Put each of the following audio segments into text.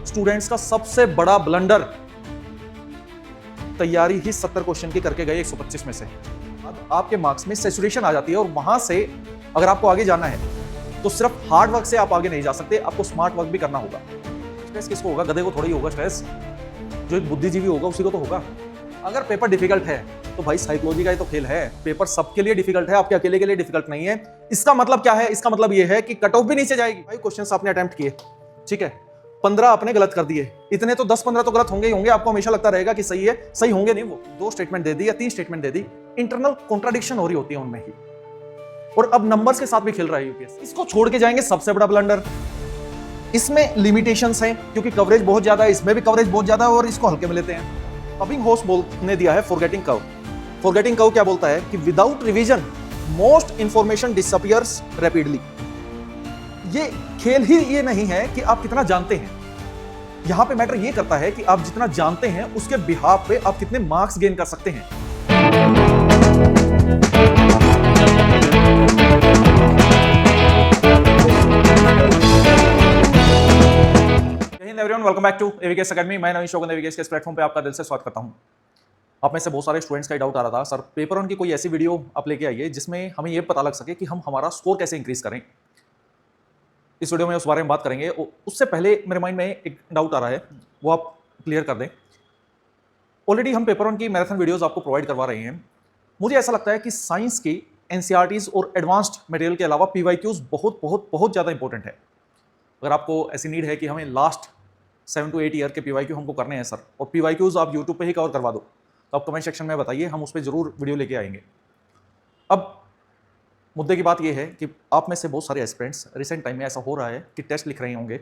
Students का सबसे बड़ा ब्लंडर, तैयारी ही 70 क्वेश्चन की करके गए 125 में से। अब आपके मार्क्स में सैचुरेशन आ जाती है और वहां से अगर आपको आगे जाना है तो सिर्फ हार्ड वर्क से आप आगे नहीं जा सकते, आपको स्मार्ट वर्क भी करना होगा। स्ट्रेस किसको होगा? गधे को थोड़ी होगा स्ट्रेस, जो एक बुद्धिजीवी होगा उसी को तो होगा। अगर पेपर डिफिकल्ट है तो भाई साइकोलॉजी का ही तो खेल है। पेपर सबके लिए डिफिकल्ट है, आपके अकेले के लिए डिफिकल्ट नहीं है। इसका मतलब क्या है? इसका मतलब यह है कि कट ऑफ भी नीचे जाएगी। भाई क्वेश्चंस आपने अटेम्प्ट किए, ठीक है, 15 आपने गलत कर दिए, इतने तो 10-15 तो गलत होंगे ही होंगे। आपको हमेशा लगता रहेगा कि सही है, सही होंगे नहीं। वो 2 स्टेटमेंट दे दी या 3 स्टेटमेंट दे दी, इंटरनल कॉन्ट्राडिक्शन हो रही होती है उनमें ही, और अब नंबर्स के साथ भी खेल रहा है यूपीएससी। इसको छोड़ के जाएंगे सबसे बड़ा ब्लंडर। इसमें लिमिटेशंस हैं क्योंकि कवरेज बहुत ज्यादा है, इसमें भी कवरेज बहुत ज्यादा है और इसको हल्के में लेते हैं। अबिंगहॉस ने दिया है फॉरगेटिंग कर्व। फॉरगेटिंग कर्व क्या बोलता है कि without revision most information disappears rapidly. ये खेल ही ये नहीं है कि आप कितना जानते हैं, यहां पे मैटर ये करता है कि आप जितना जानते हैं उसके बिहाफ पे आप कितने मार्क्स गेन कर सकते हैं। Everyone, welcome back to AVKS academy. मैं नवीन शोगन एवीकेएस के इस प्लेटफॉर्म पे आपका दिल से स्वागत करता हूं। आप में से बहुत सारे स्टूडेंट्स का डाउट आ रहा था, सर पेपर वन की कोई ऐसी वीडियो आप लेके आइए जिसमें हमें यह पता लग सके कि हम हमारा स्कोर कैसे इंक्रीज करें। इस वीडियो में उस बारे में बात करेंगे। उससे पहले मेरे माइंड में एक डाउट आ रहा है, वो आप क्लियर कर दें। ऑलरेडी हम पेपर वन की मैराथन वीडियोस आपको प्रोवाइड करवा रहे हैं। मुझे ऐसा लगता है कि साइंस की एनसीईआरटीज और एडवांस्ड मटेरियल के अलावा पीवाईक्यूज बहुत बहुत बहुत ज़्यादा इंपॉर्टेंट है। अगर आपको ऐसी नीड है कि हमें लास्ट 7 to 8 ईयर के पीवाईक्यू हमको करने हैं सर, और पीवाईक्यूज आप यूट्यूब पे ही कवर करवा दो, तो आप कमेंट सेक्शन में बताइए, हम उस पर जरूर वीडियो लेके आएंगे। अब मुद्दे की बात यह है कि आप में से बहुत सारे एस्पिरेंट्स रिसेंट टाइम में ऐसा हो रहा है कि टेस्ट लिख रहे होंगे,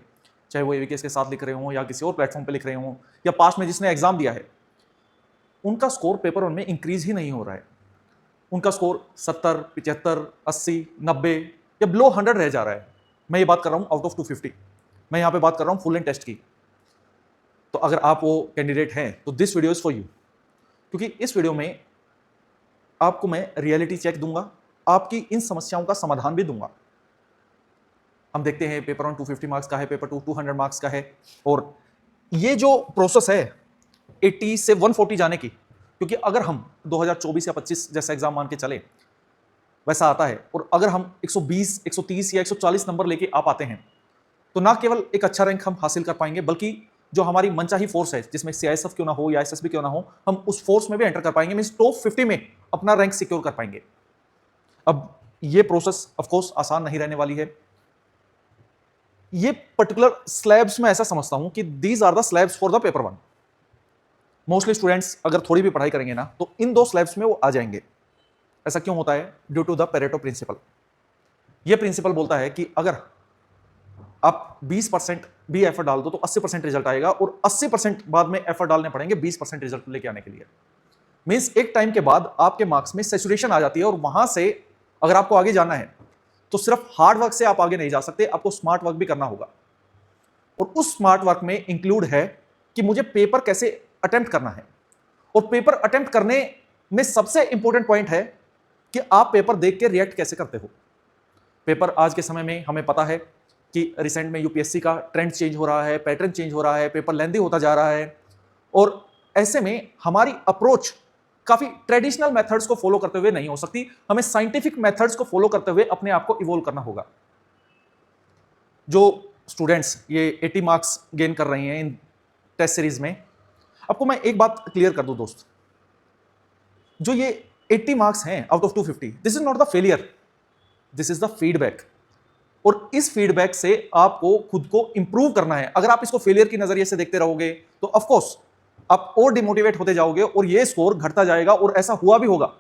चाहे वो एवीकेएस के साथ लिख रहे हों या किसी और प्लेटफॉर्म पे लिख रहे हों, या पास्ट में जिसने एग्जाम दिया है, उनका स्कोर पेपर वन में इंक्रीज ही नहीं हो रहा है। उनका स्कोर 70, 75, 80, 90 या बिलो 100 रह जा रहा है। मैं ये बात कर रहा हूँ आउट ऑफ 250। मैं यहाँ पे बात कर रहा हूँ फुल एंड टेस्ट की। तो अगर आप वो कैंडिडेट हैं तो this video is for you, क्योंकि इस वीडियो में आपको मैं रियलिटी चेक दूंगा, आपकी इन समस्याओं का समाधान भी दूंगा। हम देखते हैं पेपर वन 250 मार्क्स का है, पेपर 2 200 मार्क्स का है, और ये जो प्रोसेस है 80 से 140 जाने की, क्योंकि अगर हम 2024 या 25 जैसा एग्जाम मान के चले वैसा आता है, और अगर हम 120, 130 या 140 नंबर लेके आ पाते हैं तो ना केवल एक अच्छा रैंक हम हासिल कर पाएंगे, बल्कि जो हमारी मनचाही फोर्स है, जिसमें सीआईएसएफ क्यों ना हो या एसएसबी क्यों ना हो, हम उस फोर्स में भी एंटर कर पाएंगे, मींस टॉप 50 में अपना रैंक सिक्योर कर पाएंगे। अब ये प्रोसेस ऑफ कोर्स आसान नहीं रहने वाली है। ये पर्टिकुलर स्लैब्स में ऐसा समझता हूं कि these are the slabs for the paper one. Mostly students अगर थोड़ी भी पढ़ाई करेंगे ना तो इन 2 स्लैब्स में वो आ जाएंगे। ऐसा क्यों होता है? Due to the Pareto principle. ये प्रिंसिपल बोलता है कि अगर आप 20% भी एफर्ट डाल दो तो 80% रिजल्ट आएगा, और 80% बाद में एफर्ट डालने पड़ेंगे 20% रिजल्ट लेके आने के लिए। मींस एक टाइम के बाद आपके मार्क्स में सैचुरेशन आ जाती है, और वहां से अगर आपको आगे जाना है तो सिर्फ हार्ड वर्क से आप आगे नहीं जा सकते, आपको स्मार्ट वर्क भी करना होगा। और उस स्मार्ट वर्क में इंक्लूड है कि मुझे पेपर कैसे अटेम्प्ट करना है, और पेपर अटेम्प्ट करने में सबसे इंपॉर्टेंट पॉइंट है कि आप पेपर देख के रिएक्ट कैसे करते हो। पेपर आज के समय में हमें पता है कि रिसेंट में यूपीएससी का ट्रेंड चेंज हो रहा है, पैटर्न चेंज हो रहा है, पेपर लेंथी होता जा रहा है, और ऐसे में हमारी अप्रोच काफी ट्रेडिशनल मेथड्स को फॉलो करते हुए नहीं हो सकती। हमें साइंटिफिक मेथड्स को फॉलो करते हुए अपने आप को इवॉल्व करना होगा। जो स्टूडेंट्स ये 80 मार्क्स गेन कर रहे हैं इन टेस्ट सीरीज में, आपको मैं एक बात क्लियर कर दूं दोस्त, जो ये 80 मार्क्स हैं out of 250, this is not the failure, this is the feedback. और इस फीडबैक से आपको खुद को इंप्रूव करना है। अगर आप इसको फेलियर की नजरिए से देखते रहोगे तो ऑफ कोर्स आप और डिमोटिवेट होते जाओगे और ये स्कोर घटता जाएगा। और ऐसा हुआ भी होगा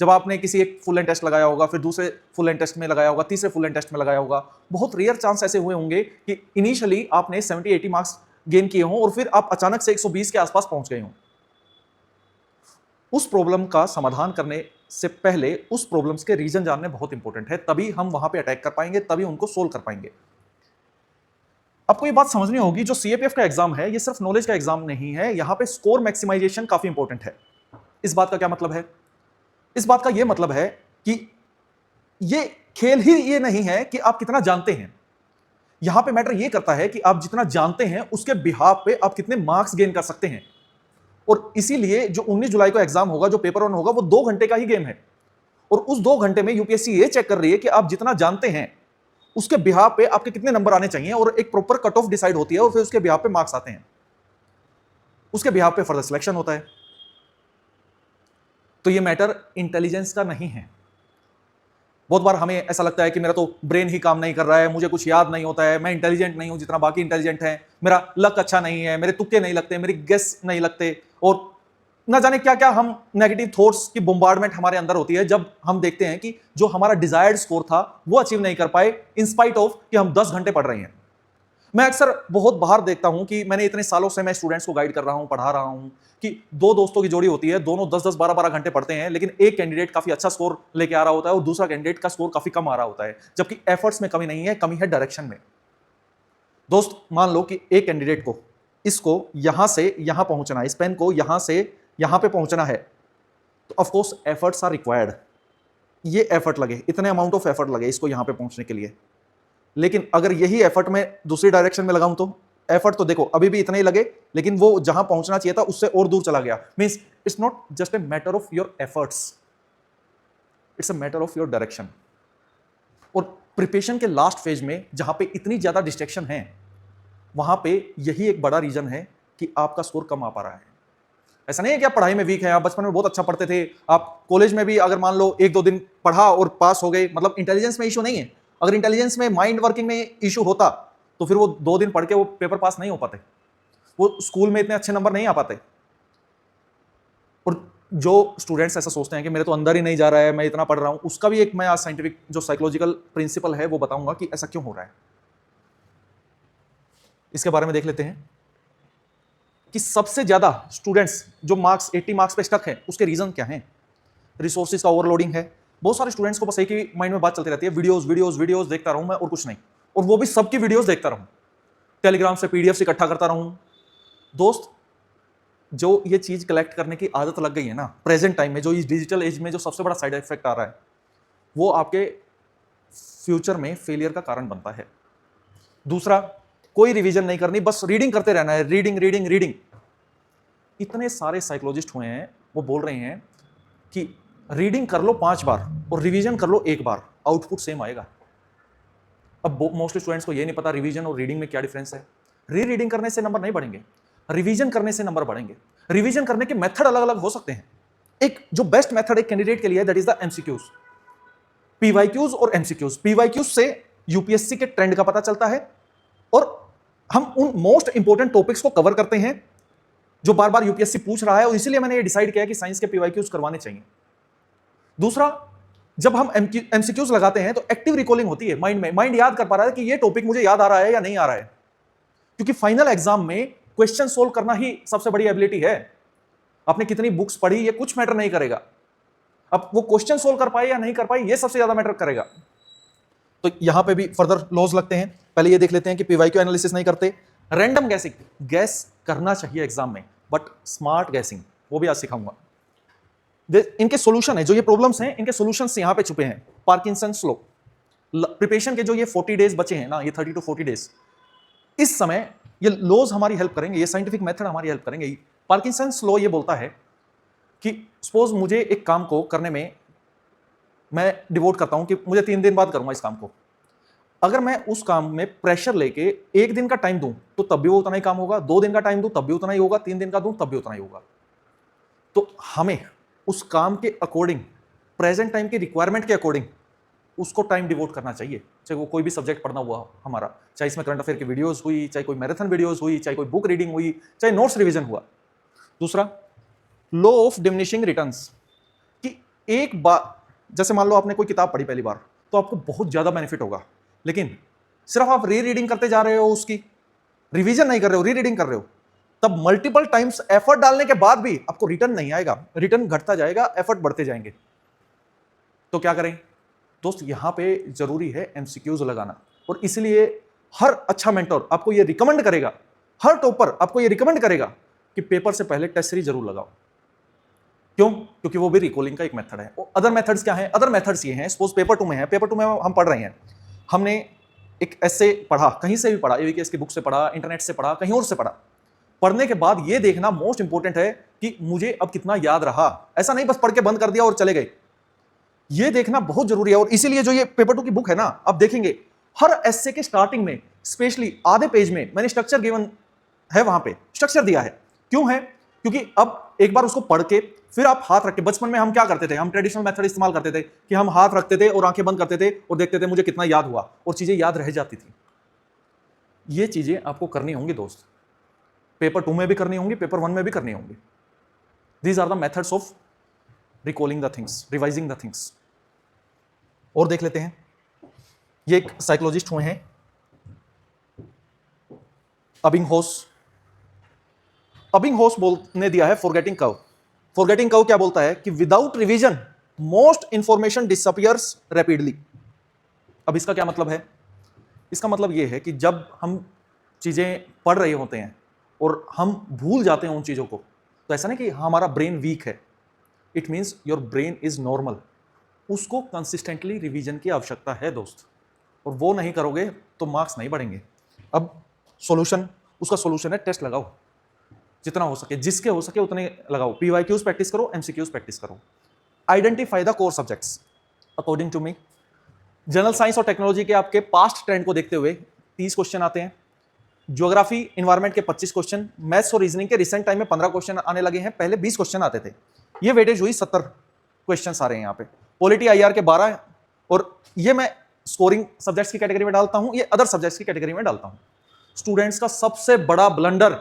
जब आपने किसी एक फुल एंड टेस्ट लगाया होगा, फिर दूसरे फुल एंड टेस्ट में लगाया होगा, तीसरे फुल एंड टेस्ट में लगाया होगा। बहुत रेयर चांस ऐसे हुए होंगे कि इनिशियली आपने 70-80 मार्क्स गेन किए हों और फिर आप अचानक से 120 के आसपास पहुंच गए हों। उस प्रॉब्लम का समाधान करने से पहले उस प्रॉब्लम्स के रीजन जानने बहुत इंपॉर्टेंट है, तभी हम वहां पे अटैक कर पाएंगे, तभी उनको सोल्व कर पाएंगे। आपको ये बात समझनी होगी, जो सीएपीएफ का एग्जाम है ये सिर्फ नॉलेज का एग्जाम नहीं है, यहां पे स्कोर मैक्सिमाइजेशन काफी इंपॉर्टेंट है। इस बात का क्या मतलब है? इस बात का ये मतलब है कि ये खेल ही ये नहीं है कि आप कितना जानते हैं, यहां पे मैटर ये करता है कि आप जितना जानते हैं उसके बिहाफ पे आप कितने मार्क्स गेन कर सकते हैं। और इसीलिए जो 19 जुलाई को एग्जाम होगा, जो पेपर 1 होगा, वो 2 घंटे का ही गेम है। और उस 2 घंटे में यूपीएससी ये चेक कर रही है कि आप जितना जानते हैं उसके बिहाफ पे आपके कितने नंबर आने चाहिए, और एक प्रॉपर कट ऑफ डिसाइड होती है, और फिर उसके बिहाफ पे मार्क्स आते हैं, उसके बिहाफ पे फर्दर सिलेक्शन होता है। तो ये मैटर इंटेलिजेंस का नहीं है। बहुत बार हमें ऐसा लगता है कि मेरा तो ब्रेन ही काम नहीं कर रहा है, मुझे कुछ याद नहीं होता है, मैं इंटेलिजेंट नहीं हूं जितना बाकी इंटेलिजेंट है, मेरा लक अच्छा नहीं है, मेरे तुक्के नहीं लगते, मेरी गेस नहीं लगते, और ना जाने क्या क्या हम नेगेटिव थॉट्स की बम्बार्डमेंट हमारे अंदर होती है जब हम देखते हैं कि जो हमारा डिजायर्ड स्कोर था वो अचीव नहीं कर पाए, इन स्पाइट ऑफ कि हम 10 घंटे पढ़ रहे हैं। मैं अक्सर बहुत बाहर देखता हूं कि मैंने इतने सालों से मैं स्टूडेंट्स को गाइड कर रहा हूं, पढ़ा रहा हूं, कि दो दोस्तों की जोड़ी होती है, दोनों 10-10, 12-12 घंटे पढ़ते हैं, लेकिन एक कैंडिडेट काफी अच्छा स्कोर लेके आ रहा होता है और दूसरा कैंडिडेट का स्कोर काफी कम आ रहा होता है, जबकि एफर्ट्स में कमी नहीं है, कमी है डायरेक्शन में। दोस्त, मान लो कि एक कैंडिडेट को इसको यहां से यहां पहुंचना है, इस पेन को यहां से यहां पे पहुंचना है, तो of course efforts are required. ये एफर्ट लगे, इतने अमाउंट ऑफ एफर्ट लगे इसको यहां पे पहुंचने के लिए। लेकिन अगर यही एफर्ट मैं दूसरी डायरेक्शन में लगाऊं तो एफर्ट तो देखो अभी भी इतना ही लगे, लेकिन वो जहां पहुंचना चाहिए था उससे और दूर चला गया। Means it's not just a matter of your efforts, it's a matter of your direction. और प्रिपरेशन के लास्ट फेज में जहां पे इतनी ज्यादा डिस्ट्रैक्शन है, वहां पे यही एक बड़ा रीजन है कि आपका स्कोर कम आ पा रहा है। ऐसा नहीं है कि आप पढ़ाई में वीक हैं, आप बचपन में बहुत अच्छा पढ़ते थे, आप कॉलेज में भी अगर मान लो 1-2 दिन पढ़ा और पास हो गए, मतलब इंटेलिजेंस में इशू नहीं है। अगर इंटेलिजेंस में, माइंड वर्किंग में इशू होता तो फिर वो 2 दिन पढ़ के वो पेपर पास नहीं हो पाते, वो स्कूल में इतने अच्छे नंबर नहीं आ पाते। और जो स्टूडेंट्स ऐसा सोचते हैं कि मेरे तो अंदर ही नहीं जा रहा है, मैं इतना पढ़ रहा हूं, उसका भी एक मैं आज साइंटिफिक जो साइकोलॉजिकल प्रिंसिपल है वो बताऊंगा कि ऐसा क्यों हो रहा है। इसके बारे में देख लेते हैं कि सबसे ज्यादा स्टूडेंट्स जो मार्क्स 80 मार्क्स पे स्टक है उसके रीजन क्या हैं। रिसोर्सेज का ओवरलोडिंग है। बहुत सारे स्टूडेंट्स को बस एक ही माइंड में बात चलती रहती है, वीडियोस वीडियोस वीडियोस देखता रहूं मैं और कुछ नहीं, और वो भी सबकी वीडियोस देखता रहूं, टेलीग्राम से पीडीएफ इकट्ठा करता रहूं। दोस्त, जो ये चीज कलेक्ट करने की आदत लग गई है ना प्रेजेंट टाइम में, जो इस डिजिटल एज में जो सबसे बड़ा साइड इफेक्ट आ रहा है, वो आपके फ्यूचर में फेलियर का कारण बनता है। दूसरा, कोई रिवीजन नहीं करनी, बस रीडिंग करते रहना है, रीडिंग रीडिंग रीडिंग। इतने सारे साइकोलॉजिस्ट हुए हैं वो बोल रहे हैं कि रीडिंग कर लो 5 बार और रिवीजन कर लो 1 बार, आउटपुट सेम आएगा। अब मोस्टली स्टूडेंट्स को ये नहीं पता रिवीजन और रीडिंग में क्या डिफरेंस है। रीडिंग करने से नंबर नहीं बढ़ेंगे, रिवीजन करने से नंबर बढ़ेंगे। रिवीजन करने के मेथड अलग अलग हो सकते हैं। एक जो बेस्ट मेथड एक कैंडिडेट के लिए है that is the MCQs, PYQs और एमसीक्यूज। पीवाईक्यूज से यूपीएससी के ट्रेंड का पता चलता है और हम उन मोस्ट इंपोर्टेंट टॉपिक्स को कवर करते हैं जो बार बार यूपीएससी पूछ रहा है, और इसीलिए मैंने ये डिसाइड किया कि साइंस के पीवाईक्यूज करवाने चाहिए। दूसरा, जब हम एमसीक्यूज लगाते हैं तो एक्टिव रिकॉलिंग होती है माइंड में, माइंड याद कर पा रहा है कि ये टॉपिक मुझे याद आ रहा है या नहीं आ रहा है, क्योंकि फाइनल एग्जाम में क्वेश्चन सोल्व करना ही सबसे बड़ी एबिलिटी है। आपने कितनी बुक्स पढ़ी ये कुछ मैटर नहीं करेगा, अब वो क्वेश्चन सोल्व कर पाए या नहीं कर पाए ये सबसे ज्यादा मैटर करेगा। तो यहां पे भी फर्दर लॉज लगते हैं। पहले ये देख लेते हैं कि पीवाईक्यू एनालिसिस नहीं करते। रैंडम गैसिंग, गैस करना चाहिए एग्जाम में, बट स्मार्ट गैसिंग, वो भी आज सिखाऊंगा। इनके सॉल्यूशन है, जो ये प्रॉब्लम्स हैं इनके सॉल्यूशंस यहां पे छुपे हैं। पार्किंसंस लॉ, प्रिपरेशन के जो ये 40 डेज बचे हैं ना, ये 30 to 40 डेज, इस समय ये लॉज हमारी हेल्प करेंगे, ये साइंटिफिक मेथड हमारी हेल्प करेंगे। पार्किंसंस लॉ ये बोलता है कि सपोज मुझे एक काम को करने में मैं डिवोट करता हूं कि मुझे 3 दिन बाद करूंगा इस काम को। अगर मैं उस काम में प्रेशर लेके 1 दिन का टाइम दूं तो तब भी वो उतना ही काम होगा, 2 दिन का टाइम दूं तब भी उतना ही होगा, 3 दिन का दूं तब भी उतना ही होगा। तो हमें उस काम के अकॉर्डिंग, प्रेजेंट टाइम की रिक्वायरमेंट के अकॉर्डिंग उसको टाइम डिवोट करना चाहिए, चाहे वो कोई भी सब्जेक्ट पढ़ना हुआ हमारा, चाहे इसमें करंट अफेयर की वीडियोस हुई, चाहे कोई मैराथन वीडियोस हुई, चाहे कोई बुक रीडिंग हुई, चाहे नोट्स रिवीजन हुआ। दूसरा, लॉ ऑफ डिमिनिशिंग रिटर्न्स, कि एक बार जैसे मान लो आपने कोई किताब पढ़ी पहली बार तो आपको बहुत ज्यादा बेनिफिट होगा, लेकिन सिर्फ आप रीडिंग करते जा रहे हो, उसकी रिवीजन नहीं कर रहे हो, रीडिंग कर रहे हो, तब मल्टीपल टाइम्स एफर्ट डालने के बाद भी आपको रिटर्न नहीं आएगा, रिटर्न घटता जाएगा, एफर्ट बढ़ते जाएंगे। तो क्या करें दोस्त, यहां पे जरूरी है एमसीक्यूज लगाना, और इसलिए हर अच्छा मेंटर आपको यह रिकमेंड करेगा, हर टॉपर आपको यह रिकमेंड करेगा कि पेपर से पहले टेस्ट सीरीज जरूर लगाओ। क्यों? क्योंकि वो भी रिकॉलिंग का एक मेथड है। अदर मेथड्स क्या है? अदर मेथड्स ये हैं, सपोज पेपर 2 में है, पेपर 2 में हम पढ़ रहे हैं, हमने एक ऐसे पढ़ा, कहीं से भी पढ़ा, एवीकेएस की बुक से पढ़ा, इंटरनेट से पढ़ा, कहीं और से पढ़ा, पढ़ने के बाद ये देखना मोस्ट इंपॉर्टेंट है कि मुझे अब कितना याद रहा। ऐसा नहीं बस पढ़ के बंद कर दिया और चले गए, ये देखना बहुत जरूरी है। और इसीलिए जो ये पेपर 2 की बुक है ना, आप देखेंगे हर एस्से के स्टार्टिंग में स्पेशली आधे पेज में मैंने स्ट्रक्चर गिवन है, वहां पे स्ट्रक्चर दिया है। क्यों है? क्योंकि अब एक बार उसको पढ़ के फिर आप हाथ रख के, बचपन में हम क्या करते थे, हम ट्रेडिशनल मेथड इस्तेमाल करते थे कि हम हाथ रखते थे और आंखें बंद करते थे और देखते थे मुझे कितना याद हुआ, और चीजें याद रह जाती थी। ये चीजें आपको करनी होंगी दोस्त, पेपर 2 में भी करनी होंगी, पेपर 1 में भी करनी होंगी। These are the methods of recalling the things, revising the things. और देख लेते हैं, ये एक साइकोलॉजिस्ट हुए हैं, अबिंगहॉस। अबिंगहॉस ने दिया है फॉरगेटिंग कर्व। फॉरगेटिंग कर्व क्या बोलता है कि without revision most information disappears rapidly. अब इसका क्या मतलब है? इसका मतलब यह है कि जब हम चीजें पढ़ रहे होते हैं और हम भूल जाते हैं उन चीजों को, तो ऐसा नहीं कि हमारा ब्रेन वीक है, it means your brain is normal. उसको कंसिस्टेंटली रिवीजन की आवश्यकता है दोस्त, और वो नहीं करोगे तो मार्क्स नहीं बढ़ेंगे। अब सॉल्यूशन, उसका सॉल्यूशन है टेस्ट लगाओ, जितना हो सके, जिसके हो सके उतने लगाओ। पीवाईक्यूज प्रैक्टिस करो, एमसीक्यूज प्रैक्टिस करो। Identify the core subjects. According to me, general science और टेक्नोलॉजी के आपके पास्ट ट्रेंड को देखते हुए 30 क्वेश्चन आते हैं, ज्योग्राफी इन्वायरमेंट के 25 क्वेश्चन, मैथ्स और रीजनिंग के रिसेंट टाइम में 15 क्वेश्चन आने लगे हैं, पहले 20 क्वेश्चन आते थे। ये वेटेज हुई 70 क्वेश्चन आ रहे हैं यहाँ पे। पॉलिटी आईआर के 12, और ये मैं स्कोरिंग सब्जेक्ट्स की कैटेगरी में डालता हूं, ये अदर सब्जेक्ट्स की कैटेगरी में डालता हूं। स्टूडेंट्स का सबसे बड़ा ब्लंडर,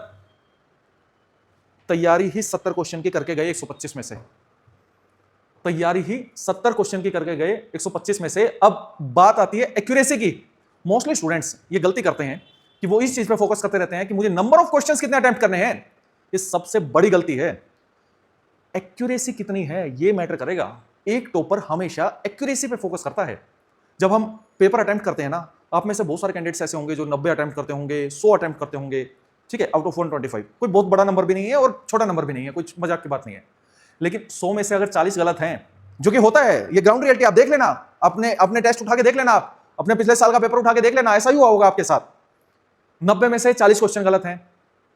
तैयारी ही 70 क्वेश्चन की करके गए 125 में से, तैयारी ही 70 क्वेश्चन की करके गए 125 में से। अब बात आती है एक्यूरेसी की। मोस्टली स्टूडेंट्स ये गलती करते हैं कि वो इस चीज पे फोकस करते रहते हैं कि मुझे नंबर ऑफ क्वेश्चंस कितने अटेम्प्ट करने हैं। ये सबसे बड़ी गलती है। एक्यूरेसी कितनी है ये मैटर करेगा। एक टॉपर हमेशा एक्यूरेसी पे फोकस करता है। जब हम पेपर अटेम्प्ट करते हैं ना, आप में से बहुत सारे कैंडिडेट्स ऐसे होंगे जो 90 अटेम्प्ट करते होंगे, 100 अटेम्प्ट करते होंगे, ठीक है, आउट ऑफ 125। कोई बहुत बड़ा नंबर भी नहीं है और छोटा नंबर भी नहीं है, कुछ मजाक की बात नहीं है। लेकिन 100 में से अगर 40 गलत हैं, जो कि होता है, ये ग्राउंड रियलिटी, आप देख लेना, अपने अपने टेस्ट उठा के देख लेना, आप अपने पिछले साल का पेपर उठा के देख लेना, ऐसा ही हुआ होगा आपके साथ। 90 में से 40 क्वेश्चन गलत हैं,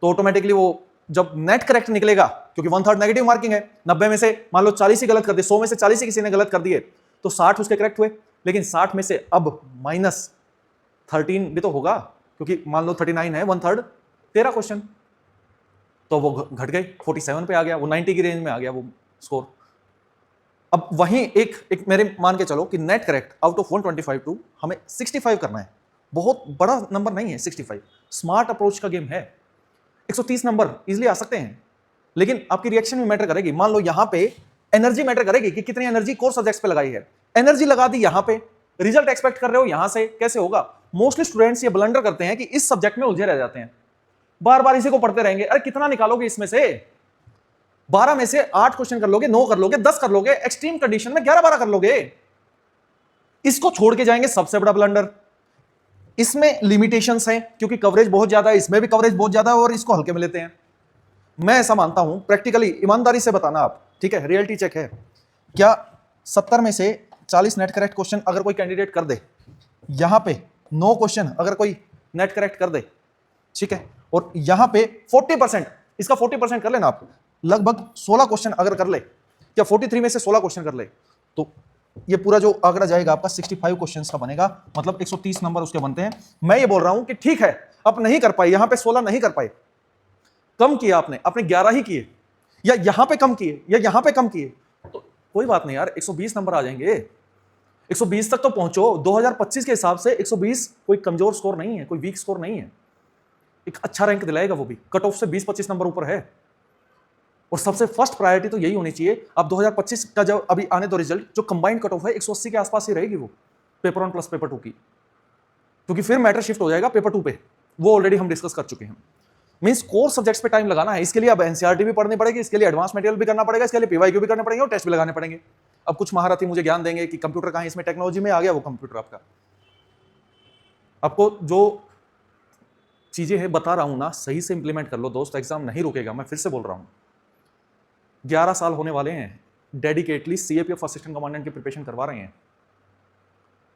तो ऑटोमेटिकली वो जब नेट करेक्ट निकलेगा, क्योंकि 1/3 नेगेटिव मार्किंग है, 90 में से मान लो 40 ही गलत कर दिए, 100 में से 40 ही किसी ने गलत कर दिए, तो 60 उसके करेक्ट हुए। लेकिन 60 में से अब -13 भी तो होगा, क्योंकि मान लो 39 है, 1/3 13 क्वेश्चन, तो वो घट गए, 47 पे आ गया, वो 90 की रेंज में आ गया वो स्कोर। अब वहीं एक मेरे मान के चलो कि net correct out of 125 to हमें 65 करना है। बहुत बड़ा नंबर नहीं है 65, स्मार्ट अप्रोच का गेम है। 130 नंबर इजीली आ सकते हैं, लेकिन आपकी रिएक्शन भी मैटर करेगी। मान लो यहां पे एनर्जी मैटर करेगी कि कितनी एनर्जी कोर सब्जेक्ट्स पे लगाई है। एनर्जी लगा दी यहां पे, रिजल्ट एक्सपेक्ट कर रहे हो यहां से, कैसे होगा? मोस्टली स्टूडेंट्स ये ब्लंडर करते हैं कि इस सब्जेक्ट में उलझे रह जाते हैं, बार बार इसी को पढ़ते रहेंगे। अरे कितना निकालोगे इसमें से? 12 में से 8 क्वेश्चन कर लोगे, 9 कर लोगे, 10 कर लोगे, एक्सट्रीम कंडीशन में 11-12 कर लोगे। इसको छोड़ के जाएंगे, सबसे बड़ा ब्लंडर। इसमें लिमिटेशंस हैं क्योंकि कवरेज बहुत ज्यादा है, इसमें भी कवरेज बहुत ज्यादा है और इसको हल्के में लेते हैं। मैं ऐसा मानता हूं, प्रैक्टिकली ईमानदारी से बताना आप, ठीक है, रियलिटी चेक है, क्या 70 में से 40 नेट करेक्ट क्वेश्चन अगर कोई कैंडिडेट कर दे, यहां पे 9 क्वेश्चन अगर कोई नेट करेक्ट कर दे, ठीक है, और यहां पे 40%, इसका 40% कर लेना आप, लगभग 16 क्वेश्चन अगर कर ले, या 43 में से 16 क्वेश्चन कर ले, तो ये पूरा जो आंकड़ा जाएगा आपका 65 क्वेश्चंस का बनेगा, मतलब 130 नंबर उसके बनते हैं। मैं ये बोल रहा हूं कि ठीक है, आप नहीं कर पाए, यहां पे 16 नहीं कर पाए, कम किया आपने 11 ही किए, या यहां पे कम किए, या यहां पे कम किए, तो कोई बात नहीं यार, 120 नंबर आ जाएंगे। 120 तक तो पहुंचो। 2025 के हिसाब से 120 कोई कमजोर स्कोर नहीं है, कोई वीक स्कोर नहीं है, एक अच्छा रैंक दिलाएगा, वो भी कट ऑफ से 20-25 नंबर ऊपर है। और सबसे फर्स्ट प्रायोरिटी तो यही होनी चाहिए। अब 2025 का जब अभी आने दो रिजल्ट, जो कंबाइंड कट ऑफ है 180 के आसपास ही रहेगी वो, पेपर 1 प्लस पेपर 2 की, क्योंकि फिर मैटर शिफ्ट हो जाएगा पेपर 2 पे, वो ऑलरेडी हम डिस्कस कर चुके हैं। मींस कोर सब्जेक्ट्स पे टाइम लगाना है, इसके लिए अब एनसीईआरटी भी पढ़नी पड़ेगी, इसके लिए एडवांस मटेरियल भी करना पड़ेगा, इसके लिए पीवाईक्यू भी करने पड़ेंगे और टेस्ट भी लगाने पड़ेंगे। अब कुछ महारथी मुझे ज्ञान देंगे कि कंप्यूटर कहां है, इसमें टेक्नोलॉजी में आ गया वो कंप्यूटर आपका। आपको जो चीजें हैं बता रहा हूं ना, सही से इंप्लीमेंट कर लो दोस्त, एग्जाम नहीं रुकेगा। मैं फिर से बोल रहा हूं, 11 साल होने वाले हैं डेडिकेटली सीएपीएफ असिस्टेंट कमांडेंट की प्रिपरेशन करवा रहे हैं,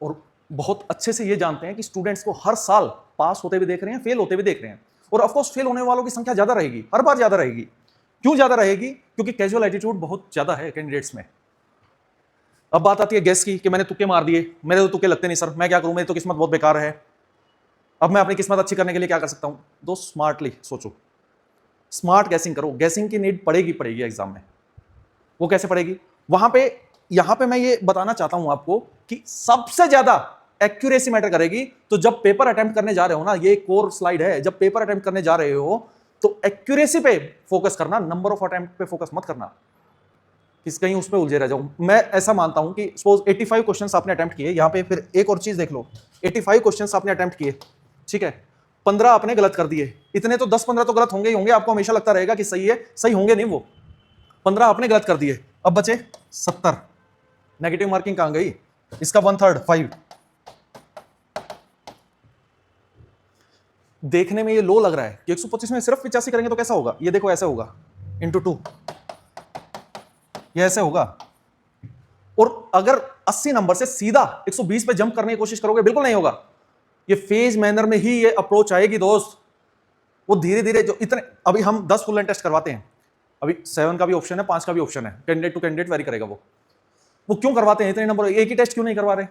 और बहुत अच्छे से ये जानते हैं कि स्टूडेंट्स को हर साल पास होते हुए देख रहे हैं, फेल होते हुए देख रहे हैं, और ऑफकोर्स फेल होने वालों की संख्या ज्यादा रहेगी, हर बार ज्यादा रहेगी। क्यों ज्यादा रहेगी? क्योंकि कैजुअल एटीट्यूड बहुत ज्यादा है कैंडिडेट्स में। अब बात आती है गेस की कि मैंने तुक्के मार दिए, मेरे तो तुक्के लगते नहीं सर, मैं क्या करूं, मेरी तो किस्मत बहुत बेकार है, अब मैं अपनी किस्मत अच्छी करने के लिए क्या कर सकता हूं? दोस्त स्मार्टली सोचो, स्मार्ट गैसिंग करो। गैसिंग की नीड पड़ेगी एग्जाम में। वो कैसे पड़ेगी? यहां पे मैं ये बताना चाहता हूं आपको कि सबसे ज्यादा एक्यूरेसी मैटर करेगी। तो जब पेपर अटेम्प्ट करने जा रहे हो ना, ये कोर स्लाइड है, जब पेपर अटेम्प्ट करने जा रहे हो तो एक्यूरेसी पे फोकस करना, नंबर ऑफ अटेम्प्ट पे फोकस मत करना किस कहीं उस पे उलझे रह जाऊं। मैं ऐसा मानता हूं कि सपोज 85 क्वेश्चंस आपने अटेम्प्ट किए, यहां पे फिर एक और चीज देख लो, 85 क्वेश्चंस आपने अटेम्प्ट किए, ठीक है, 15 आपने गलत कर दिए, इतने तो 10-15 तो गलत होंगे ही होंगे, आपको हमेशा लगता रहेगा कि सही है, सही होंगे नहीं, वो 15 आपने गलत कर दिए, अब बचे 70। नेगेटिव मार्किंग कहां गई? इसका 1/3 5। देखने में ये लो लग रहा है कि 125 में सिर्फ 85 करेंगे तो कैसा होगा? ये देखो ऐसे होगा, इंटू 2, ये ऐसे होगा। और अगर 80 नंबर से सीधा 120 पे जंप करने की कोशिश करोगे, बिल्कुल नहीं होगा। ये फेज मैनर में ही ये अप्रोच आएगी दोस्त। वो धीरे धीरे जो इतने, अभी हम 10 फुल लाइन टेस्ट करवाते हैं, अभी 7 का भी ऑप्शन है, 5 का भी ऑप्शन है, कैंडिडेट टू कैंडिडेट वेरी करेगा। वो क्यों करवाते हैं इतने नंबर? एक ही टेस्ट क्यों नहीं करवा रहे?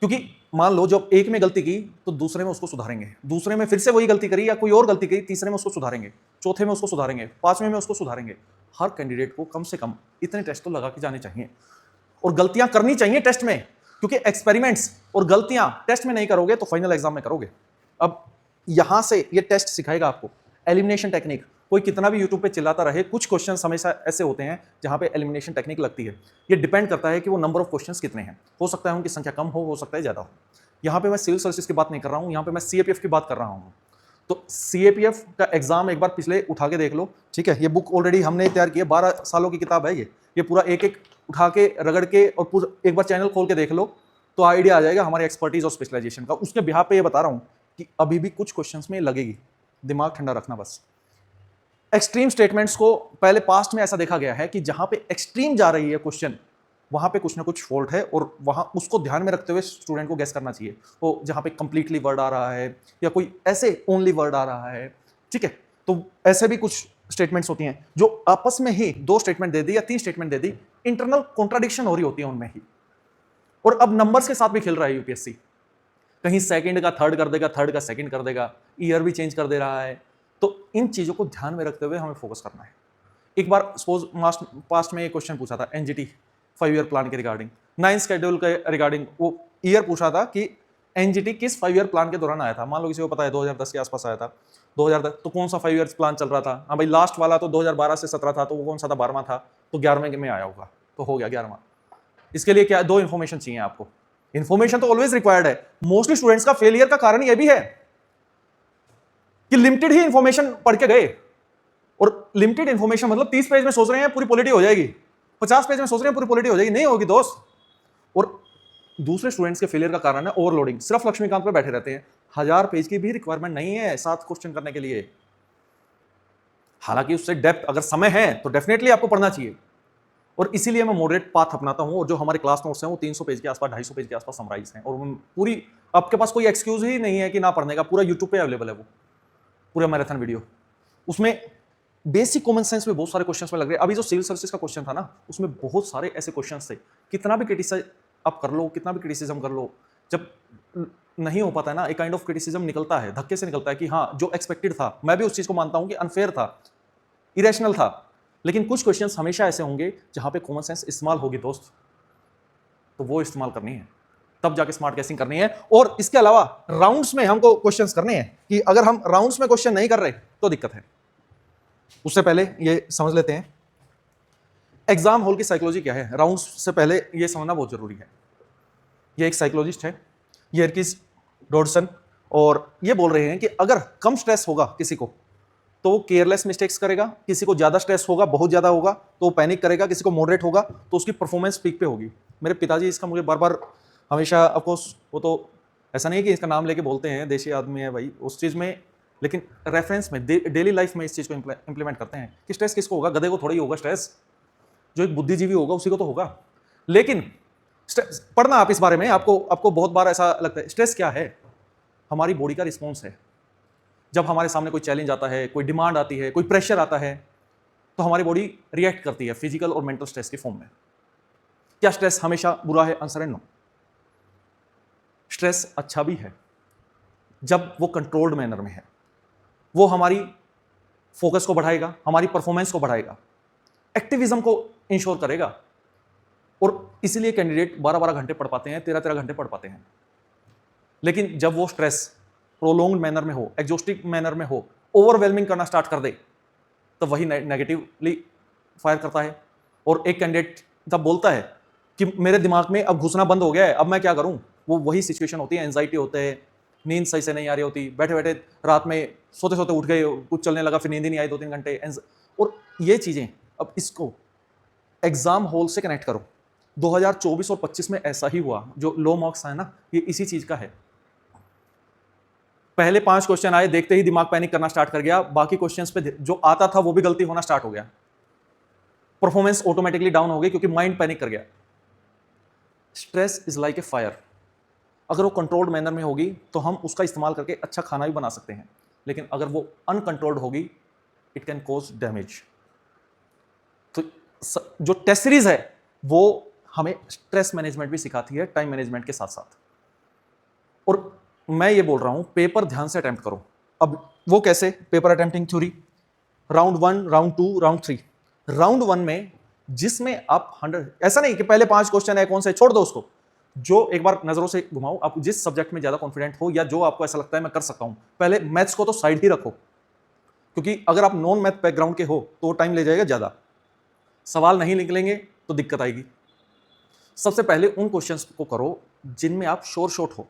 क्योंकि मान लो जब एक में गलती की तो दूसरे में उसको सुधारेंगे, दूसरे में फिर से वही गलती करी या कोई और गलती करी, तीसरे में उसको सुधारेंगे, चौथे में उसको सुधारेंगे, 5वें में उसको सुधारेंगे। हर कैंडिडेट को कम से कम इतने टेस्ट तो लगा के जाने चाहिए, और गलतियां करनी चाहिए टेस्ट में, क्योंकि एक्सपेरिमेंट्स और गलतियां टेस्ट में नहीं करोगे तो फाइनल एग्जाम में करोगे। अब यहां से ये टेस्ट सिखाएगा आपको एलिमिनेशन टेक्निक। कोई कितना भी यूट्यूब पे चिल्लाता रहे, कुछ क्वेश्चंस हमेशा ऐसे होते हैं जहां पे एलिमिनेशन टेक्निक लगती है। ये डिपेंड करता है कि वो नंबर ऑफ क्वेश्चंस कितने हैं। हो सकता है उनकी संख्या कम हो सकता है ज्यादा हो। यहां पे मैं सिविल सर्विसेज की बात नहीं कर रहा हूं, यहां पे मैं सीएपीएफ की बात कर रहा हूं। तो सीएपीएफ का एग्जाम एक बार पिछले उठा के देख लो, ठीक है। ये बुक ऑलरेडी हमने तैयार की है, 12 सालों की किताब है ये पूरा एक एक उठा के रगड़ के और पूरा एक बार चैनल खोल के देख लो तो आइडिया आ जाएगा हमारी एक्सपर्टीज और स्पेशलाइजेशन का। उसके बिहाफ पे ये बता रहा हूं कि अभी भी कुछ क्वेश्चंस में लगेगी, दिमाग ठंडा रखना बस। एक्सट्रीम स्टेटमेंट्स को पहले पास्ट में ऐसा देखा गया है कि जहां पे एक्सट्रीम जा रही है क्वेश्चन, वहां पे कुछ ना कुछ फॉल्ट है, और वहां उसको ध्यान में रखते हुए स्टूडेंट को गेस करना चाहिए। तो जहां पे कंप्लीटली वर्ड आ रहा है या कोई ऐसे ओनली वर्ड आ रहा है, ठीक है, तो ऐसे भी कुछ स्टेटमेंट्स होती हैं जो आपस में ही 2 स्टेटमेंट दे दी या 3 स्टेटमेंट दे दी, इंटरनल कॉन्ट्राडिक्शन हो रही होती है उनमें ही। और अब नंबर्स के साथ भी खेल रहा है यूपीएससी, कहीं सेकंड का थर्ड कर देगा, थर्ड का सेकंड कर देगा, ईयर भी चेंज कर दे रहा है। तो इन चीजों को ध्यान में रखते हुए हमें फोकस करना है। एक बार सपोज पास्ट में एक क्वेश्चन पूछा था एनजीटी 5 ईयर प्लान के रिगार्डिंग, 9 शेड्यूल के रिगार्डिंग, वो ईयर पूछा था कि एनजीटी किस 5 ईयर प्लान के दौरान आया था। मान लो किसी को पता है 2010 के आसपास आया था, 2010, तो कौन सा 5 ईयर प्लान चल रहा था? हाँ भाई, लास्ट वाला तो 2012 से 17 था, तो वो कौन सा था? 12वां था, तो 11वें में आया होगा, तो हो गया 11वां। इसके लिए क्या 2 इंफॉर्मेशन चाहिए आपको। इंफॉर्मेशन तो ऑलवेज रिक्वायर्ड है। मोस्टली स्टूडेंट्स का फेलियर का कारण यह भी है कि लिमिटेड ही इंफॉर्मेशन पढ़ के गए, और लिमिटेड इंफॉर्मेशन मतलब 30 पेज में सोच रहे हैं पूरी पॉलिटी हो जाएगी, 50 पेज में सोच रहे हैं पूरी पॉलिटी हो जाएगी, नहीं होगी दोस्त। और दूसरे स्टूडेंट्स के फेलियर का कारण है ओवरलोडिंग। सिर्फ लक्ष्मीकांत पे बैठे रहते हैं, 1000 पेज की भी रिक्वायरमेंट नहीं है 7 क्वेश्चन करने के लिए। हालांकि उससे डेप्थ अगर समय है तो डेफिनेटली आपको पढ़ना चाहिए, और इसीलिए मैं मॉडरेट पाथ अपनाता हूं। और जो हमारे क्लास नोट्स हैं वो 300 पेज के आसपास, 250 पेज के आसपास समराइज हैं, और पूरी आपके पास कोई एक्सक्यूज ही नहीं है कि ना पढ़ने का। पूरा यूट्यूब पे अवेलेबल है वो पूरा मैराथन वीडियो। उसमें बेसिक कॉमन सेंस में बहुत सारे क्वेश्चंस में लग रहे हैं। अभी जो सिविल सर्विसेज का क्वेश्चन था ना, उसमें बहुत सारे ऐसे क्वेश्चंस थे, कितना भी क्रिटिसाइज आप कर लो, कितना भी क्रिटिसिज्म कर लो, जब नहीं हो पाता है ना, एक काइंड ऑफ क्रिटिसिज्म निकलता है, धक्के से निकलता है कि हाँ जो एक्सपेक्टेड था, मैं भी उस चीज को मानता हूं कि अनफेयर था, इरेशनल था, लेकिन कुछ क्वेश्चंस हमेशा ऐसे होंगे जहां पे कॉमन सेंस इस्तेमाल होगी दोस्त, तो वो इस्तेमाल करनी है, तब जाके स्मार्ट गैसिंग करनी है। और इसके अलावा राउंड्स में हमको क्वेश्चंस करने हैं कि अगर हम राउंड्स में क्वेश्चन नहीं कर रहे तो दिक्कत है। उससे पहले ये समझ लेते हैं एग्जाम हॉल की साइकोलॉजी क्या है। राउंड्स से पहले ये समझना बहुत जरूरी है। ये एक साइकोलॉजिस्ट है, यर्किस डॉडसन, और ये बोल रहे हैं कि अगर कम स्ट्रेस होगा किसी को तो वो केयरलेस मिस्टेक्स करेगा, किसी को ज्यादा स्ट्रेस होगा, बहुत ज्यादा होगा तो वो पैनिक करेगा, किसी को मॉडरेट होगा तो उसकी परफॉर्मेंस पीक पे होगी। मेरे पिताजी इसका मुझे बार बार हमेशा, ऑफकोर्स वो तो ऐसा नहीं कि इसका नाम लेके बोलते हैं, देशी आदमी है भाई उस चीज़ में, लेकिन रेफरेंस में डेली लाइफ में इस चीज़ को इंप्लीमेंट करते हैं कि स्ट्रेस किसको होगा? गधे को थोड़ा ही होगा स्ट्रेस, जो एक बुद्धिजीवी होगा उसी को तो होगा। लेकिन पढ़ना आप इस बारे में, आपको बहुत बार ऐसा लगता है। स्ट्रेस क्या है? हमारी बॉडी का रिस्पॉन्स है। जब हमारे सामने कोई चैलेंज आता है, कोई डिमांड आती है, कोई प्रेशर आता है, तो हमारी बॉडी रिएक्ट करती है फिजिकल और मेंटल स्ट्रेस के फॉर्म में। क्या स्ट्रेस हमेशा बुरा है? आंसर है नो। स्ट्रेस अच्छा भी है जब वो कंट्रोल्ड मैनर में है। वो हमारी फोकस को बढ़ाएगा, हमारी परफॉर्मेंस को बढ़ाएगा, एक्टिविज्म को इंश्योर करेगा, और इसीलिए कैंडिडेट 12-12 घंटे पढ़ पाते हैं, 13-13 घंटे पढ़ पाते हैं। लेकिन जब वो स्ट्रेस प्रोलोंग्ड मैनर में हो, एग्जॉस्टिव मैनर में हो, ओवरवेलमिंग करना स्टार्ट कर दे, तो वही नेगेटिवली फायर करता है। और एक कैंडिडेट जब बोलता है कि मेरे दिमाग में अब घुसना बंद हो गया है, अब मैं क्या करूं, वो वही सिचुएशन होती है, एंजाइटी होते हैं, नींद सही से नहीं आ रही होती, बैठे बैठे रात में सोते सोते उठ गए, कुछ चलने लगा, फिर नींद ही नहीं आई 2-3 घंटे। और ये चीजें, अब इसको एग्जाम हॉल से कनेक्ट करो। 2024 और 25 में ऐसा ही हुआ। जो लो मार्क्स है ना, ये इसी चीज का है। पहले 5 क्वेश्चन आए, देखते ही दिमाग पैनिक करना स्टार्ट कर गया, बाकी क्वेश्चंस पे जो आता था वो भी गलती होना स्टार्ट हो गया, परफॉर्मेंस ऑटोमेटिकली डाउन हो गई क्योंकि माइंड पैनिक कर गया। Stress is like a fire. अगर वो कंट्रोल्ड मैनर में होगी तो हम उसका इस्तेमाल करके अच्छा खाना भी बना सकते हैं, लेकिन अगर वो अनकंट्रोल्ड होगी, इट कैन कॉज डैमेज। तो जो टेस्ट सीरीज है वो हमें स्ट्रेस मैनेजमेंट भी सिखाती है, टाइम मैनेजमेंट के साथ साथ। और मैं ये बोल रहा हूं, पेपर ध्यान से अटेम्प्ट करो। अब वो कैसे? Paper attempting theory, round 1, round 2, round 3। Round 1 में जिसमें आप 100, ऐसा नहीं कि पहले 5 क्वेश्चन है कौन से, छोड़ दो उसको। जो एक बार नजरों से घुमाओ, आप जिस सब्जेक्ट में ज्यादा कॉन्फिडेंट हो या जो आपको ऐसा लगता है मैं कर सकता हूं, पहले मैथ्स को तो साइड ही रखो, क्योंकि अगर आप नॉन मैथ बैकग्राउंड के हो तो टाइम ले जाएगा ज्यादा, सवाल नहीं निकलेंगे तो दिक्कत आएगी। सबसे पहले उन क्वेश्चंस को करो जिनमें आप श्योर शॉट हो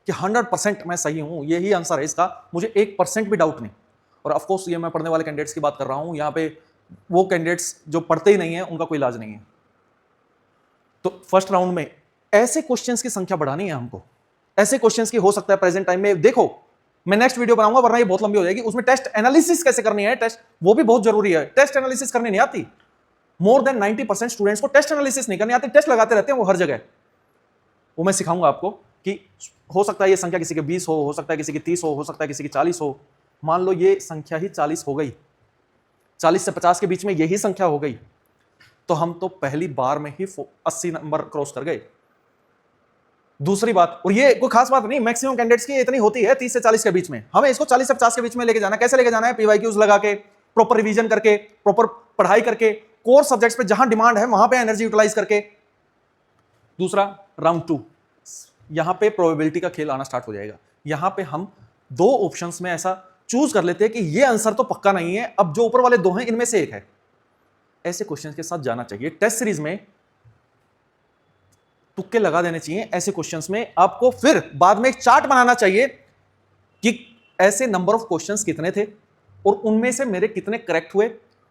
कि 100% मैं सही हूं, यही आंसर है इसका, मुझे 1% भी डाउट नहीं। और ऑफ कोर्स ये मैं पढ़ने वाले कैंडिडेट्स की बात कर रहा हूं, यहां पे वो कैंडिडेट्स जो पढ़ते ही नहीं है उनका कोई इलाज नहीं है। तो फर्स्ट राउंड में ऐसे क्वेश्चंस की संख्या बढ़ानी है हमको, ऐसे क्वेश्चंस की हो सकता है प्रेजेंट टाइम में। देखो, मैं नेक्स्ट वीडियो बनाऊंगा वरना ये बहुत लंबी हो जाएगी, उसमें टेस्ट एनालिसिस कैसे करनी है, टेस्ट वो भी बहुत जरूरी है। टेस्ट एनालिसिस करनी नहीं आती, मोर देन 90% स्टूडेंट्स को टेस्ट एनालिसिस नहीं करनी आती, टेस्ट लगाते रहते हैं वो हर जगह। वो मैं सिखाऊंगा आपको कि हो सकता है ये संख्या किसी के 20 हो सकता है किसी की 30 हो सकता है किसी की 40 हो। मान लो ये संख्या ही 40 हो गई, 40 से 50 के बीच में यही संख्या हो गई, तो हम तो पहली बार में ही 80 नंबर क्रॉस कर गए। दूसरी बात, और ये कोई खास बात नहीं, मैक्सिमम कैंडिडेट्स की इतनी होती है 30 से 40 के बीच में, हमें इसको 40 से 50 के बीच में लेके जाना है। कैसे लेके जाना है? पीवाईक्यूज लगा के, प्रॉपर रिवीजन करके, प्रॉपर पढ़ाई करके, कोर सब्जेक्ट्स पे जहां डिमांड है वहां पे एनर्जी यूटिलाइज करके। दूसरा, राउंड 2, यहां पे प्रोबेबिलिटी का खेल आना स्टार्ट हो जाएगा। यहां पे हम 2 ऑप्शंस में ऐसा चूज कर लेते हैं कि ये आंसर तो पक्का नहीं है, अब जो ऊपर वाले 2 हैं इनमें से एक है। ऐसे क्वेश्चंस के साथ जाना चाहिए। टेस्ट सीरीज में तुक्के लगा देने चाहिए ऐसे क्वेश्चंस में। आपको फिर बाद में एक चार्ट बनाना चाहिए कि ऐसे नंबर ऑफ क्वेश्चंस कितने थे और उनमें से मेरे कितने करेक्ट हुए।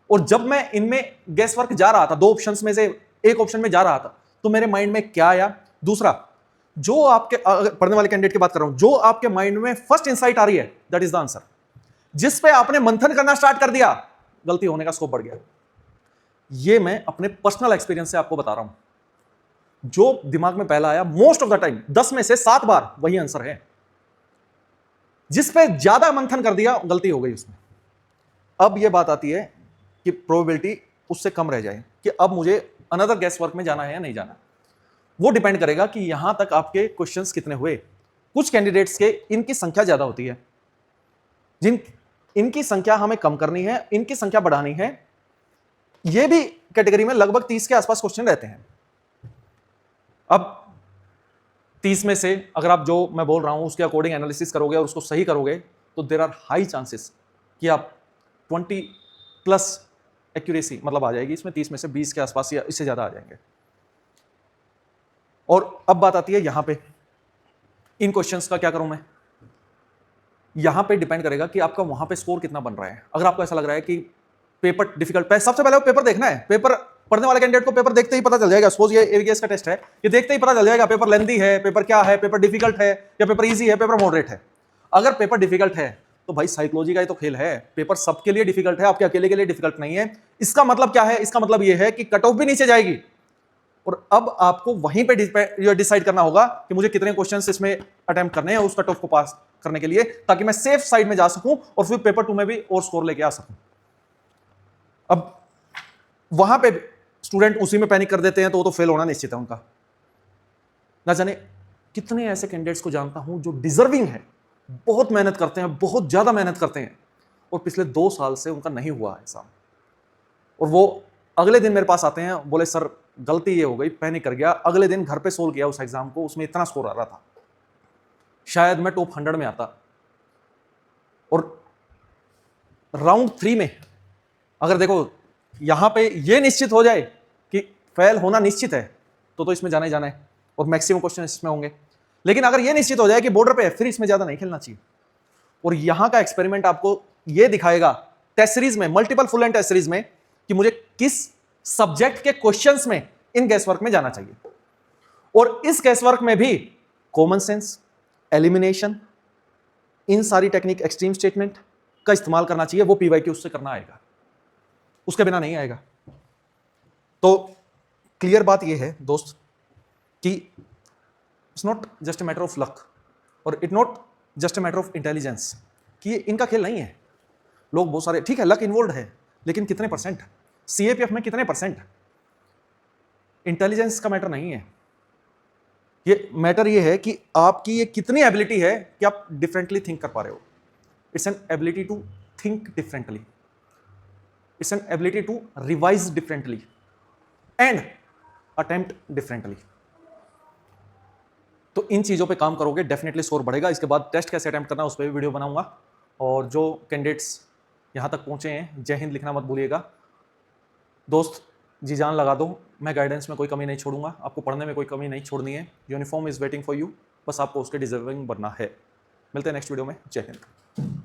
और जब मैं इनमें गेस वर्क जा रहा था, 2 ऑप्शंस में से एक ऑप्शन में जा रहा था, तो मेरे माइंड में क्या आया। दूसरा, जो आपके पढ़ने वाले कैंडिडेट की बात कर रहा हूं, जो आपके माइंड में फर्स्ट इंसाइट आ रही है दैट इज द आंसर। जिस पे आपने मंथन करना स्टार्ट कर दिया, गलती होने का स्कोप बढ़ गया। ये मैं अपने पर्सनल एक्सपीरियंस से आपको बता रहा हूं। जो दिमाग में पहला आया, मोस्ट ऑफ द टाइम 10 में से 7 बार वही आंसर है। जिस पे ज्यादा मंथन कर दिया, गलती हो गई उसमें। अब यह बात आती है कि प्रोबेबिलिटी उससे कम रह जाए कि अब मुझे अनदर गेस वर्क में जाना है या नहीं जाना। वो डिपेंड करेगा कि यहां तक आपके क्वेश्चंस कितने हुए। कुछ कैंडिडेट्स के इनकी संख्या ज्यादा होती है, जिन इनकी संख्या हमें कम करनी है, इनकी संख्या बढ़ानी है। ये भी कैटेगरी में लगभग 30 के आसपास क्वेश्चन रहते हैं। अब 30 में से अगर आप जो मैं बोल रहा हूं उसके अकॉर्डिंग एनालिसिस करोगे और उसको सही करोगे, तो देयर आर हाई चांसेस कि आप 20+ एक्यूरेसी मतलब आ जाएगी इसमें। 30 में से 20 के आसपास या इससे ज्यादा आ जाएंगे। और अब बात आती है यहां पे, इन क्वेश्चंस का क्या करूं मैं। यहां पे डिपेंड करेगा कि आपका वहां पे स्कोर कितना बन रहा है। अगर आपको ऐसा लग रहा है कि पेपर डिफिकल्ट, सबसे पहले पेपर देखना है। पेपर पढ़ने वाले कैंडिडेट को पेपर देखते ही पता चल जाएगा। सपोज ये एवीएस का टेस्ट है, ये देखते ही पता चल जाएगा पेपर लेंथी है, पेपर क्या है, पेपर डिफिकल्ट है या पेपर इजी है, पेपर मॉडरेट है। अगर पेपर डिफिकल्ट है तो भाई साइकोलॉजी का ही तो खेल है। पेपर सबके लिए डिफिकल्ट है, आपके अकेले के लिए डिफिकल्ट नहीं है। इसका मतलब क्या है? इसका मतलब यह है कि कट ऑफ भी नीचे जाएगी और अब आपको वहीं पे डिसाइड करना होगा कि मुझे कितने क्वेश्चंस इसमें अटेम्प्ट करने हैं उस कट ऑफ को पास करने के लिए, ताकि मैं सेफ साइड में जा सकूं और फिर पेपर 2 में भी और स्कोर लेके आ सकूं। अब वहां पे स्टूडेंट उसी में पैनिक कर देते हैं तो वो तो फेल होना निश्चित है उनका। ना जाने कितने ऐसे कैंडिडेट्स को जानता हूं जो डिजर्विंग है, बहुत मेहनत करते हैं, बहुत ज्यादा मेहनत करते हैं, और पिछले 2 साल से उनका नहीं हुआ एग्जाम, और वो अगले दिन मेरे पास आते हैं, बोले सर गलती ये हो गई, पैनिक कर गया, अगले दिन घर पे सोल्व किया उस एग्जाम को, उसमें इतना स्कोर आ रहा था, शायद मैं टॉप 100 में आता। और राउंड 3 में अगर देखो यहां पे ये निश्चित हो जाए कि फेल होना निश्चित है तो इसमें जाना ही जाना है और मैक्सिमम क्वेश्चन इसमें होंगे। लेकिन अगर ये निश्चित हो जाए कि बॉर्डर पे है, फिर इसमें ज्यादा नहीं खेलना चाहिए। और यहां का एक्सपेरिमेंट आपको ये दिखाएगा टेस्ट सीरीज में, multiple full and test series में, कि मुझे किस सब्जेक्ट के क्वेश्चंस में इन गैस वर्क में जाना चाहिए। और इस गैस वर्क में भी कॉमन सेंस, एलिमिनेशन, इन सारी टेक्निक, एक्सट्रीम स्टेटमेंट का इस्तेमाल करना चाहिए। वो पीवाईक्यू उससे करना आएगा, उसके बिना नहीं आएगा। तो क्लियर बात यह है दोस्त कि it's not just a matter of luck और it not just a matter of intelligence, कि ये इनका खेल नहीं है। लोग बहुत सारे, ठीक है लक इन्वॉल्व है, लेकिन कितने परसेंट, सीएपीएफ में कितने परसेंट, इंटेलिजेंस का मैटर नहीं है। ये मैटर ये है कि आपकी ये कितनी एबिलिटी है कि आप डिफरेंटली थिंक कर पा रहे हो। It's an ability to think differently, it's an ability to revise differently and attempt differently. तो इन चीज़ों पे काम करोगे डेफिनेटली स्कोर बढ़ेगा। इसके बाद टेस्ट कैसे अटेम्प्ट करना है उस पर भी वीडियो बनाऊंगा। और जो कैंडिडेट्स यहाँ तक पहुँचे हैं, जय हिंद लिखना मत भूलिएगा दोस्त, जी जान लगा दो। मैं गाइडेंस में कोई कमी नहीं छोड़ूंगा, आपको पढ़ने में कोई कमी नहीं छोड़नी है। Uniform is waiting for you, बस आपको उसके डिजर्विंग बनना है। मिलते हैं नेक्स्ट वीडियो में। जय हिंद।